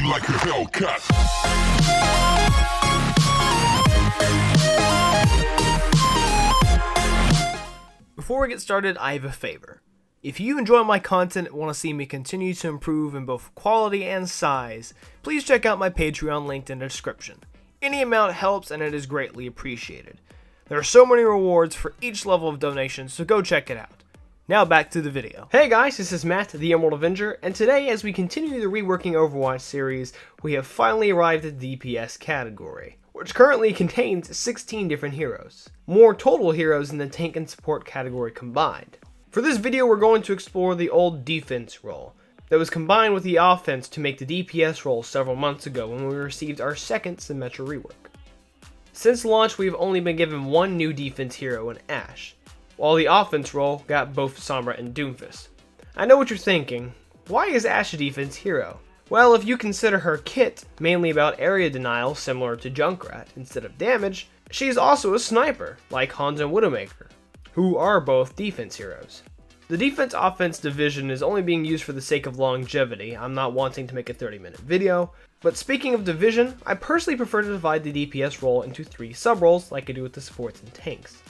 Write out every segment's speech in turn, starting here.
me like a Hellcat. Before we get started, I have a favor. If you enjoy my content and want to see me continue to improve in both quality and size, please check out my Patreon linked in the description. Any amount helps and it is greatly appreciated. There are so many rewards for each level of donation, so go check it out. Now back to the video. Hey guys, this is Matt, the Emerald Avenger, and today as we continue the Reworking Overwatch series, we have finally arrived at the DPS category, which currently contains 16 different heroes. More total heroes in the tank and support category combined. For this video, we're going to explore the old defense role that was combined with the offense to make the DPS role several months ago when we received our second Symmetra rework. Since launch, we've only been given one new defense hero in Ashe, while the offense role got both Sombra and Doomfist. I know what you're thinking, why is Ashe a defense hero? Well, if you consider her kit mainly about area denial similar to Junkrat instead of damage, she's also a sniper like Hanzo and Widowmaker, who are both defense heroes. The defense-offense division is only being used for the sake of longevity. I'm not wanting to make a 30-minute video, but speaking of division, I personally prefer to divide the DPS role into 3 sub-roles like I do with the supports and tanks.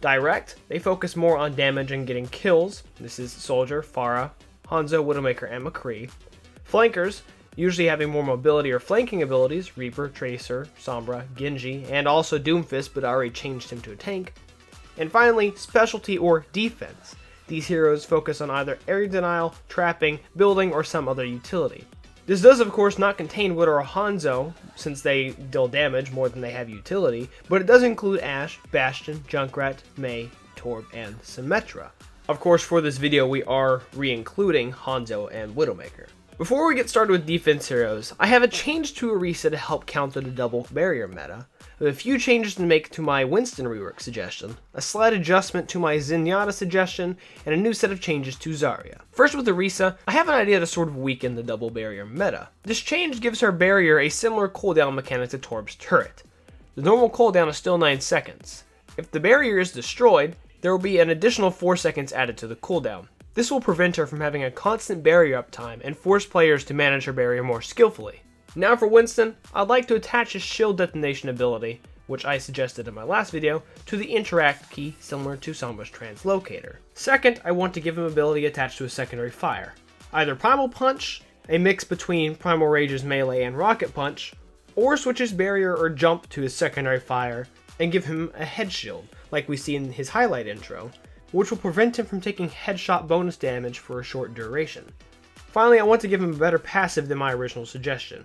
Direct, they focus more on damage and getting kills. This is Soldier, Pharah, Hanzo, Widowmaker, and McCree. Flankers, usually having more mobility or flanking abilities, Reaper, Tracer, Sombra, Genji, and also Doomfist, but I already changed him to a tank. And finally, specialty or defense. These heroes focus on either area denial, trapping, building, or some other utility. This does of course not contain Widow or Hanzo, since they deal damage more than they have utility, but it does include Ashe, Bastion, Junkrat, Mei, Torb, and Symmetra. Of course, for this video we are re-including Hanzo and Widowmaker. Before we get started with defense heroes, I have a change to Orisa to help counter the double barrier meta. I have a few changes to make to my Winston rework suggestion, a slight adjustment to my Zenyatta suggestion, and a new set of changes to Zarya. First with Orisa, I have an idea to sort of weaken the double barrier meta. This change gives her barrier a similar cooldown mechanic to Torb's turret. The normal cooldown is still 9 seconds. If the barrier is destroyed, there will be an additional 4 seconds added to the cooldown. This will prevent her from having a constant barrier uptime and force players to manage her barrier more skillfully. Now for Winston, I'd like to attach his shield detonation ability, which I suggested in my last video, to the interact key similar to Sombra's translocator. Second, I want to give him ability attached to a secondary fire. Either Primal Punch, a mix between Primal Rage's melee and Rocket Punch, or switch his barrier or jump to his secondary fire and give him a head shield, like we see in his highlight intro, which will prevent him from taking headshot bonus damage for a short duration. Finally, I want to give him a better passive than my original suggestion.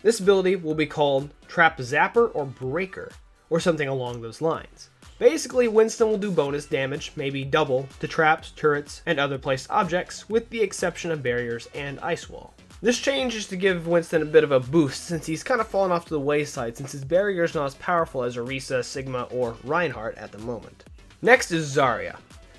This ability will be called Trap Zapper or Breaker, or something along those lines. Basically, Winston will do bonus damage, maybe double, to traps, turrets, and other placed objects, with the exception of barriers and Ice Wall. This change is to give Winston a bit of a boost, since he's kind of fallen off to the wayside since his barrier is not as powerful as Orisa, Sigma, or Reinhardt at the moment. Next is Zarya.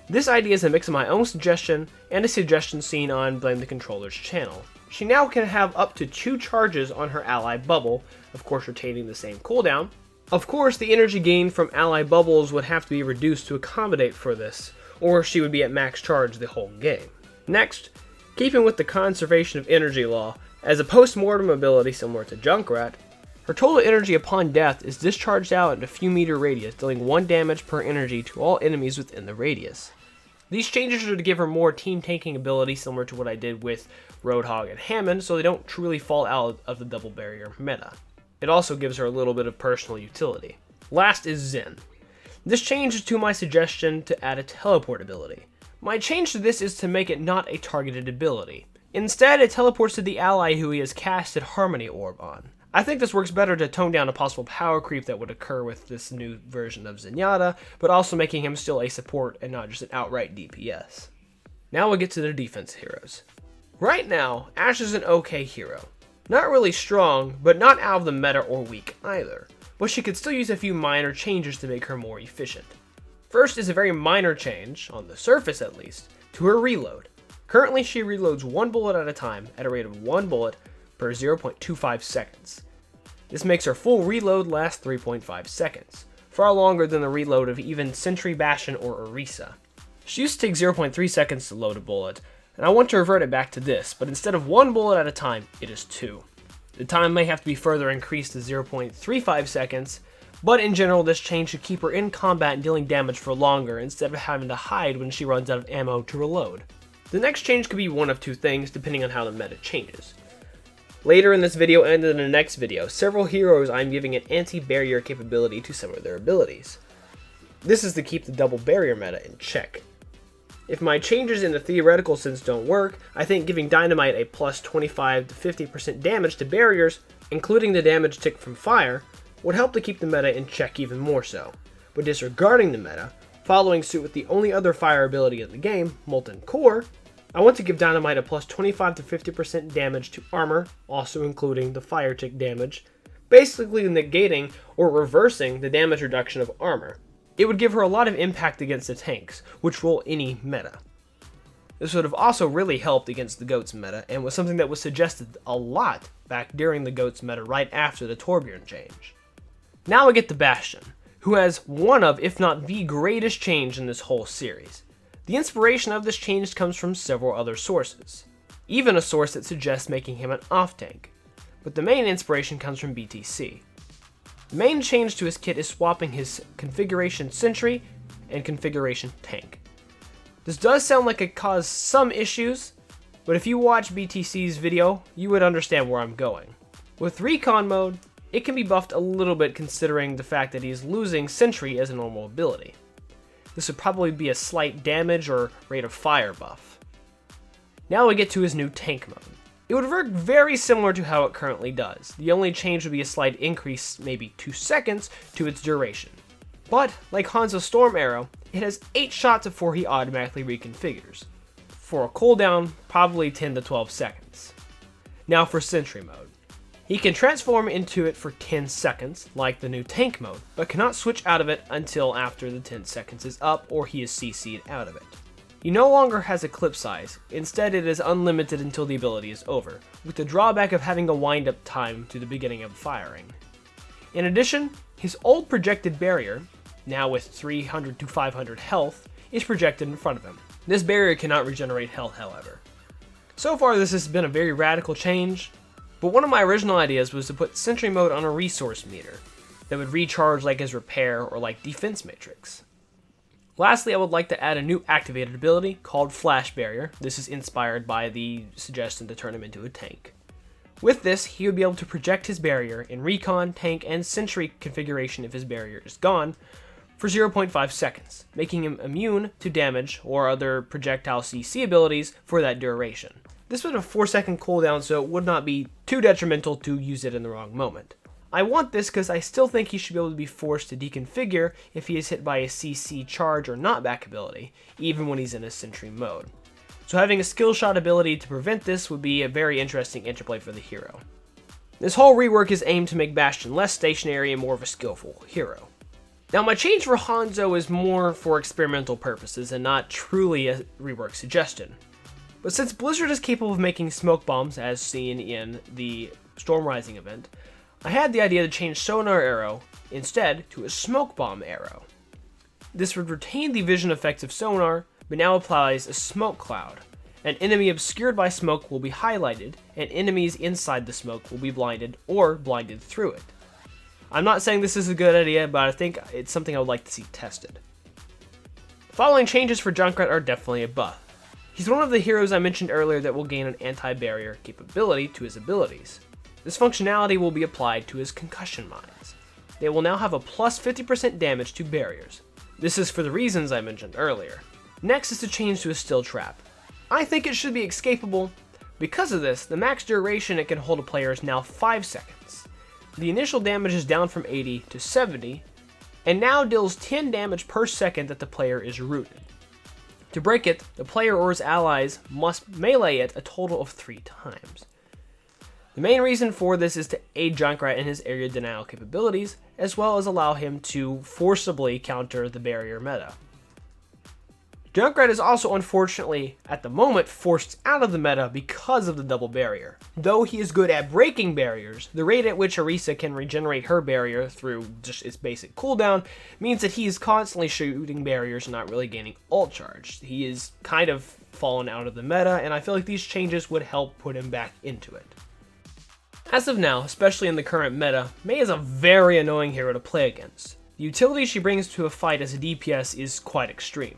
This idea is a mix of my own suggestion and a suggestion seen on Blame the Controller's channel. She now can have up to 2 charges on her ally bubble, of course retaining the same cooldown. Of course, the energy gained from ally bubbles would have to be reduced to accommodate for this, or she would be at max charge the whole game. Next, keeping with the conservation of energy law, as a post-mortem ability similar to Junkrat, her total energy upon death is discharged out in a few meter radius, dealing 1 damage per energy to all enemies within the radius. These changes are to give her more team tanking ability similar to what I did with Roadhog and Hammond, so they don't truly fall out of the double barrier meta. It also gives her a little bit of personal utility. Last is Zen. This change is to my suggestion to add a teleport ability. My change to this is to make it not a targeted ability. Instead, it teleports to the ally who he has casted Harmony Orb on. I think this works better to tone down a possible power creep that would occur with this new version of Zenyatta, but also making him still a support and not just an outright DPS. Now we'll get to the defense heroes. Right now, Ashe is an okay hero. Not really strong, but not out of the meta or weak either, but she could still use a few minor changes to make her more efficient. First is a very minor change, on the surface at least, to her reload. Currently she reloads 1 bullet at a time at a rate of 1 bullet per 0.25 seconds. This makes her full reload last 3.5 seconds, far longer than the reload of even Sentry, Bastion, or Orisa. She used to take 0.3 seconds to load a bullet, and I want to revert it back to this, but instead of 1 bullet at a time, it is 2. The time may have to be further increased to 0.35 seconds, but in general this change should keep her in combat and dealing damage for longer instead of having to hide when she runs out of ammo to reload. The next change could be one of two things depending on how the meta changes. Later in this video and in the next video, several heroes I'm giving an anti-barrier capability to some of their abilities. This is to keep the double barrier meta in check. If my changes in the theoretical sense don't work, I think giving Dynamite a plus 25 to 50% damage to barriers, including the damage tick from fire, would help to keep the meta in check even more so. But disregarding the meta, following suit with the only other fire ability in the game, Molten Core, I want to give Dynamite a plus 25 to 50% damage to armor, also including the fire tick damage, basically negating or reversing the damage reduction of armor. It would give her a lot of impact against the tanks, which will any meta. This would have also really helped against the GOATS meta, and was something that was suggested a lot back during the GOATS meta right after the Torbjorn change. Now we get to Bastion, who has one of, if not the greatest change in this whole series. The inspiration of this change comes from several other sources, even a source that suggests making him an off-tank, but the main inspiration comes from BTC. The main change to his kit is swapping his configuration sentry and configuration tank. This does sound like it caused some issues, but if you watch BTC's video, you would understand where I'm going. With recon mode, it can be buffed a little bit considering the fact that he's losing sentry as a normal ability. This would probably be a slight damage or rate of fire buff. Now we get to his new tank mode. It would work very similar to how it currently does. The only change would be a slight increase, maybe 2 seconds, to its duration. But, like Hanzo's Storm Arrow, it has 8 shots before he automatically reconfigures. For a cooldown, probably 10 to 12 seconds. Now for Sentry mode. He can transform into it for 10 seconds, like the new tank mode, but cannot switch out of it until after the 10 seconds is up or he is CC'd out of it. He no longer has a clip size, instead it is unlimited until the ability is over, with the drawback of having a wind-up time to the beginning of firing. In addition, his old projected barrier, now with 300 to 500 health, is projected in front of him. This barrier cannot regenerate health, however. So far this has been a very radical change, but one of my original ideas was to put Sentry mode on a resource meter that would recharge like his repair or like defense matrix. Lastly, I would like to add a new activated ability called Flash Barrier. This is inspired by the suggestion to turn him into a tank. With this, he would be able to project his barrier in recon, tank, and sentry configuration if his barrier is gone for 0.5 seconds, making him immune to damage or other projectile CC abilities for that duration. This would have a 4-second cooldown, so it would not be too detrimental to use it in the wrong moment. I want this because I still think he should be able to be forced to deconfigure if he is hit by a CC charge or knockback ability, even when he's in a sentry mode. So having a skill shot ability to prevent this would be a very interesting interplay for the hero. This whole rework is aimed to make Bastion less stationary and more of a skillful hero. Now my change for Hanzo is more for experimental purposes and not truly a rework suggestion. But since Blizzard is capable of making smoke bombs, as seen in the Storm Rising event, I had the idea to change Sonar Arrow instead to a Smoke Bomb Arrow. This would retain the vision effects of Sonar, but now applies a smoke cloud. An enemy obscured by smoke will be highlighted, and enemies inside the smoke will be blinded or blinded through it. I'm not saying this is a good idea, but I think it's something I would like to see tested. The following changes for Junkrat are definitely a buff. He's one of the heroes I mentioned earlier that will gain an anti-barrier capability to his abilities. This functionality will be applied to his concussion mines. They will now have a plus 50% damage to barriers. This is for the reasons I mentioned earlier. Next is to change to a still trap. I think it should be escapable. Because of this, the max duration it can hold a player is now 5 seconds. The initial damage is down from 80 to 70, and now deals 10 damage per second that the player is rooted. To break it, the player or his allies must melee it a total of 3 times. The main reason for this is to aid Junkrat in his area denial capabilities, as well as allow him to forcibly counter the barrier meta. Junkrat is also unfortunately, at the moment, forced out of the meta because of the double barrier. Though he is good at breaking barriers, the rate at which Orisa can regenerate her barrier through just its basic cooldown means that he is constantly shooting barriers and not really gaining ult charge. He is kind of fallen out of the meta, and I feel like these changes would help put him back into it. As of now, especially in the current meta, Mei is a very annoying hero to play against. The utility she brings to a fight as a DPS is quite extreme.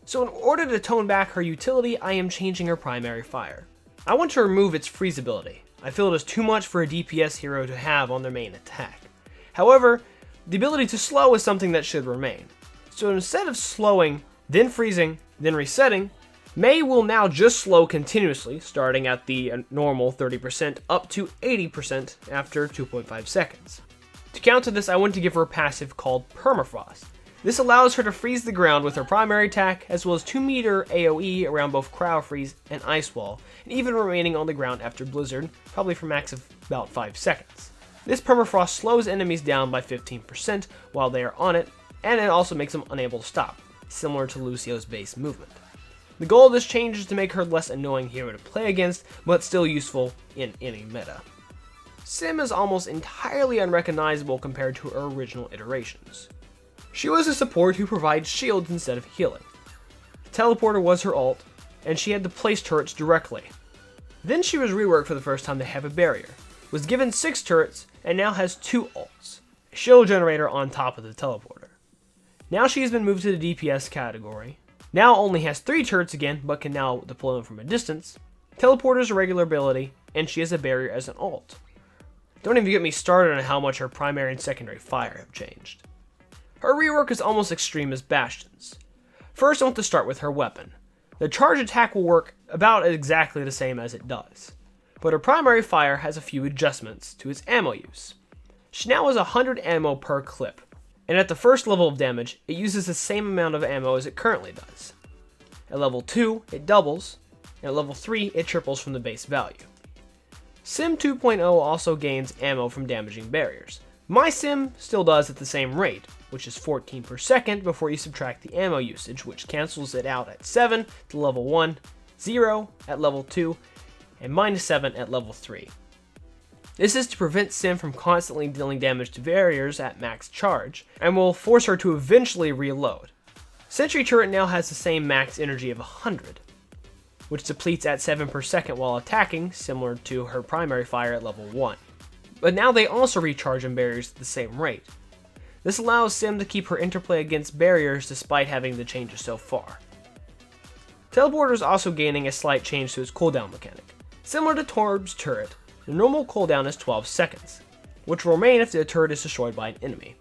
So in order to tone back her utility, I am changing her primary fire. I want to remove its freeze ability. I feel it is too much for a DPS hero to have on their main attack. However, the ability to slow is something that should remain. So instead of slowing, then freezing, then resetting, Mei will now just slow continuously, starting at the normal 30% up to 80% after 2.5 seconds. To counter this, I want to give her a passive called Permafrost. This allows her to freeze the ground with her primary attack, as well as 2 meter AoE around both Cryo Freeze and Ice Wall, and even remaining on the ground after Blizzard, probably for max of about 5 seconds. This Permafrost slows enemies down by 15% while they are on it, and it also makes them unable to stop, similar to Lucio's base movement. The goal of this change is to make her less annoying hero to play against, but still useful in any meta. Sim is almost entirely unrecognizable compared to her original iterations. She was a support who provides shields instead of healing. Teleporter was her ult, and she had to place turrets directly. Then she was reworked for the first time to have a barrier, was given 6 turrets, and now has 2 ults, a shield generator on top of the teleporter. Now she has been moved to the DPS category, now only has 3 turrets again, but can now deploy them from a distance. Teleporter is a regular ability, and she has a barrier as an ult. Don't even get me started on how much her primary and secondary fire have changed. Her rework is almost extreme as Bastion's. First, I want to start with her weapon. The charge attack will work about exactly the same as it does, but her primary fire has a few adjustments to its ammo use. She now has 100 ammo per clip, and at the first level of damage, it uses the same amount of ammo as it currently does. At level 2, it doubles, and at level 3, it triples from the base value. Sim 2.0 also gains ammo from damaging barriers. My Sim still does at the same rate, which is 14 per second before you subtract the ammo usage, which cancels it out at 7 to level 1, 0 at level 2, and -7 at level 3. This is to prevent Sim from constantly dealing damage to barriers at max charge, and will force her to eventually reload. Sentry Turret now has the same max energy of 100, which depletes at 7 per second while attacking, similar to her primary fire at level 1. But now they also recharge on barriers at the same rate. This allows Sim to keep her interplay against barriers despite having the changes so far. Teleporter is also gaining a slight change to its cooldown mechanic. Similar to Torb's turret, the normal cooldown is 12 seconds, which will remain if the turret is destroyed by an enemy.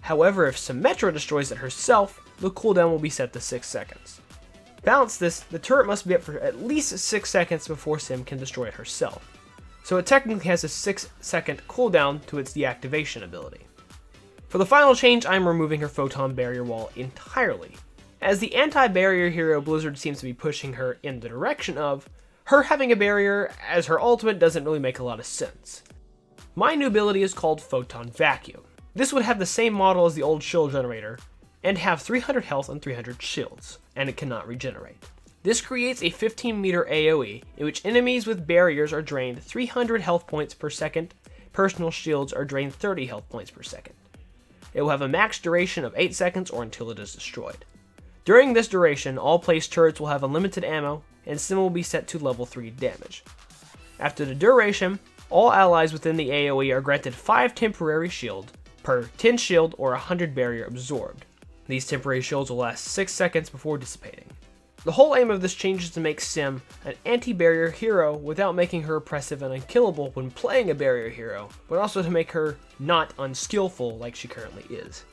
However, if Symmetra destroys it herself, the cooldown will be set to 6 seconds. To balance this, the turret must be up for at least 6 seconds before Sim can destroy it herself, so it technically has a 6-second cooldown to its deactivation ability. For the final change, I am removing her photon barrier wall entirely. As the anti-barrier hero Blizzard seems to be pushing her in the direction of, her having a barrier as her ultimate doesn't really make a lot of sense. My new ability is called Photon Vacuum. This would have the same model as the old shield generator, and have 300 health and 300 shields, and it cannot regenerate. This creates a 15 meter AoE, in which enemies with barriers are drained 300 health points per second, personal shields are drained 30 health points per second. It will have a max duration of 8 seconds or until it is destroyed. During this duration, all placed turrets will have unlimited ammo, and Sim will be set to level 3 damage. After the duration, all allies within the AoE are granted 5 temporary shield per 10 shield or 100 barrier absorbed. These temporary shields will last 6 seconds before dissipating. The whole aim of this change is to make Sim an anti-barrier hero without making her oppressive and unkillable when playing a barrier hero, but also to make her not unskillful like she currently is.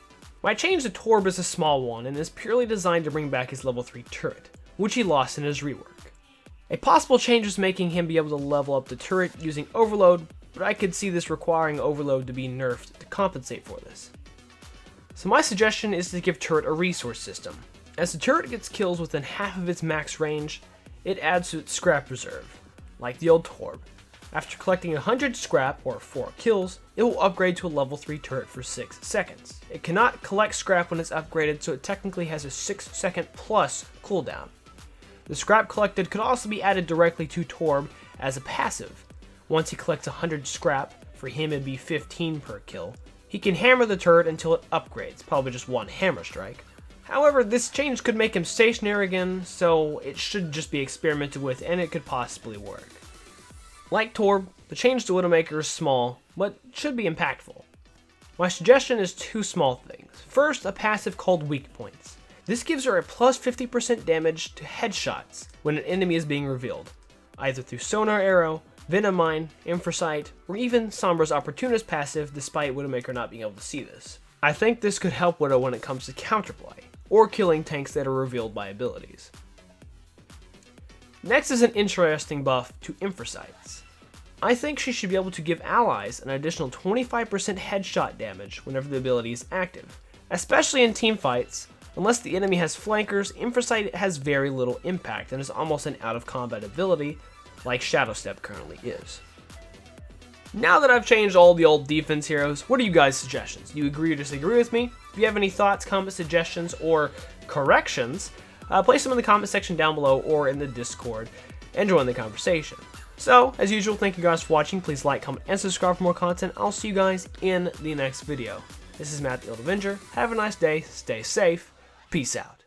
My change to Torb is a small one and is purely designed to bring back his level 3 turret, which he lost in his rework. A possible change is making him be able to level up the turret using Overload, but I could see this requiring Overload to be nerfed to compensate for this. So my suggestion is to give turret a resource system. As the turret gets kills within half of its max range, it adds to its scrap reserve, like the old Torb. After collecting 100 scrap, or 4 kills, it will upgrade to a level 3 turret for 6 seconds. It cannot collect scrap when it's upgraded, so it technically has a 6 second plus cooldown. The scrap collected could also be added directly to Torb as a passive. Once he collects 100 scrap, for him it'd be 15 per kill, he can hammer the turret until it upgrades, probably just one hammer strike. However, this change could make him stationary again, so it should just be experimented with and it could possibly work. Like Torb, The change to Widowmaker is small, but should be impactful. My suggestion is two small things. First, a passive called Weak Points. This gives her a plus 50% damage to headshots when an enemy is being revealed, either through Sonar Arrow, Venom Mine, Infrasight, or even Sombra's Opportunist passive despite Widowmaker not being able to see this. I think this could help Widow when it comes to counterplay, or killing tanks that are revealed by abilities. Next is an interesting buff to Infrasights. I think she should be able to give allies an additional 25% headshot damage whenever the ability is active, especially in team fights. Unless the enemy has flankers, Infrasight has very little impact and is almost an out-of-combat ability, like Shadow Step currently is. Now that I've changed all the old defense heroes, what are you guys' suggestions? Do you agree or disagree with me? If you have any thoughts, comments, suggestions, or corrections, place them in the comment section down below or in the Discord and join the conversation. So, as usual, thank you guys for watching. Please like, comment, and subscribe for more content. I'll see you guys in the next video. This is Matt the Old Avenger. Have a nice day, stay safe, peace out.